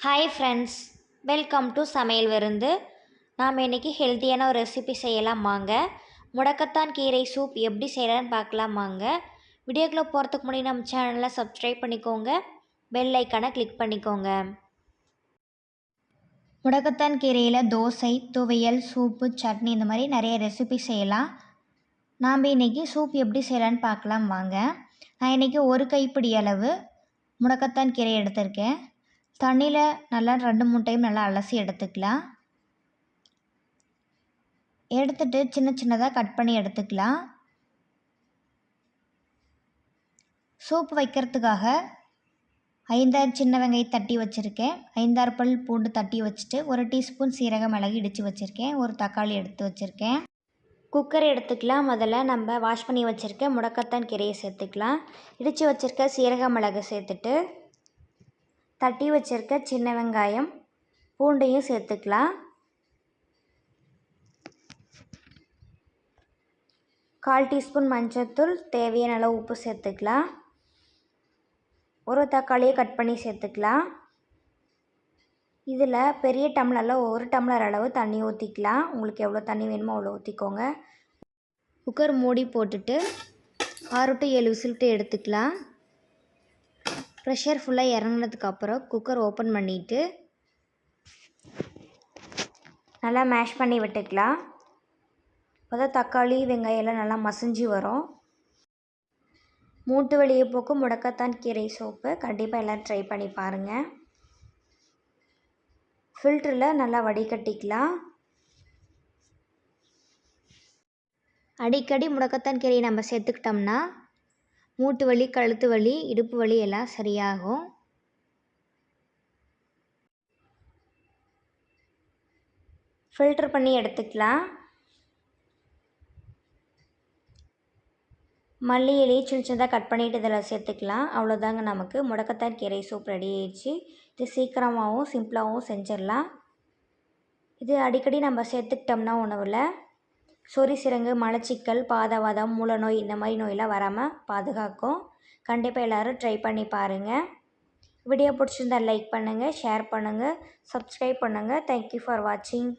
Hi friends, welcome to சமையல் விருந்து. நாம் இன்றைக்கி ஹெல்த்தியான ஒரு ரெசிபி செய்யலாம் வாங்க. முடக்கத்தான் கீரை சூப் எப்படி செய்யலான்னு பார்க்கலாம் வாங்க. வீடியோக்குள்ளே போகிறதுக்கு முன்னாடி நம்ம சேனலை சப்ஸ்கிரைப் பண்ணிக்கோங்க, பெல் ஐக்கானை கிளிக் பண்ணிக்கோங்க. முடக்கத்தான் கீரையில் தோசை, துவையல், சூப்பு, சட்னி இந்த மாதிரி நிறைய ரெசிபி செய்யலாம். நாம் இன்றைக்கி சூப் எப்படி செய்யலான்னு பார்க்கலாம் வாங்க. நான் இன்றைக்கி ஒரு கைப்பிடி அளவு முடக்கத்தான் கீரை எடுத்திருக்கேன். தண்ணியில் நல்லா 2-3 டைம் நல்லா அலசி எடுத்துக்கலாம். எடுத்துட்டு சின்ன சின்னதாக கட் பண்ணி எடுத்துக்கலாம். சூப் வைக்கிறதுக்காக 5-6 சின்ன வெங்காயம் தட்டி வச்சுருக்கேன். 5-6 பல் பூண்டு தட்டி வச்சுட்டு 1 டீஸ்பூன் சீரகம் மிளகு இடித்து வச்சுருக்கேன். ஒரு தக்காளி எடுத்து வச்சுருக்கேன். குக்கர் எடுத்துக்கலாம். முதல்ல நம்ம வாஷ் பண்ணி வச்சுருக்க முடக்கத்தான் கீரையை சேர்த்துக்கலாம். இடித்து வச்சுருக்க சீரக மிளகு சேர்த்துட்டு தட்டி வச்சுருக்க சின்ன வெங்காயம் பூண்டையும் சேர்த்துக்கலாம். 1/4 டீஸ்பூன் மஞ்சள்தூள், தேவையான அளவு உப்பு சேர்த்துக்கலாம். ஒரு தக்காளியை கட் பண்ணி சேர்த்துக்கலாம். இதில் பெரிய டம்ளரில் 1 டம்ளர் அளவு தண்ணி ஊற்றிக்கலாம். உங்களுக்கு எவ்வளோ தண்ணி வேணுமோ அவ்வளோ ஊற்றிக்கோங்க. குக்கர் மூடி போட்டுட்டு 6 to 7 விசில்ட்டு எடுத்துக்கலாம். ப்ரெஷர் ஃபுல்லாக இறங்கினதுக்கப்புறம் குக்கர் ஓப்பன் பண்ணிவிட்டு நல்லா மேஷ் பண்ணி விட்டுக்கலாம். அப்போ தான் தக்காளி வெங்காயம் எல்லாம் நல்லா மசிஞ்சு வரும். மூட்டு வலியை போக்கும் முடக்கத்தான் கீரை சூப்பு கண்டிப்பாக எல்லோரும் ட்ரை பண்ணி பாருங்கள். ஃபில்டரில் நல்லா வடிகட்டிக்கலாம். அடிக்கடி முடக்கத்தான் கீரையை நம்ம சேர்த்துக்கிட்டோம்னா மூட்டு வலி, கழுத்து வலி, இடுப்பு வலி எல்லாம் சரியாகும். ஃபில்டர் பண்ணி எடுத்துக்கலாம். மல்லி இலையை சின்ன சின்னதாக கட் பண்ணிவிட்டு இதில் சேர்த்துக்கலாம். அவ்வளோதாங்க, நமக்கு முடக்கத்தான் கீரை சூப் ரெடி ஆயிடுச்சு. இது சீக்கிரமாகவும் சிம்பிளாகவும் செஞ்சிடலாம். இது அடிக்கடி நம்ம சேர்த்துக்கிட்டோம்னா உணவில் சொறி சிரங்கு, மலச்சிக்கல், பாதவாதம், மூலநோய் இந்த மாதிரி நோயெல்லாம் வராமல் பாதுகாக்கும். கண்டிப்பாக எல்லோரும் ட்ரை பண்ணி பாருங்கள். வீடியோ பிடிச்சிருந்தால் லைக் பண்ணுங்கள், ஷேர் பண்ணுங்கள், சப்ஸ்கிரைப் பண்ணுங்கள். தேங்க்யூ ஃபார் வாட்சிங்.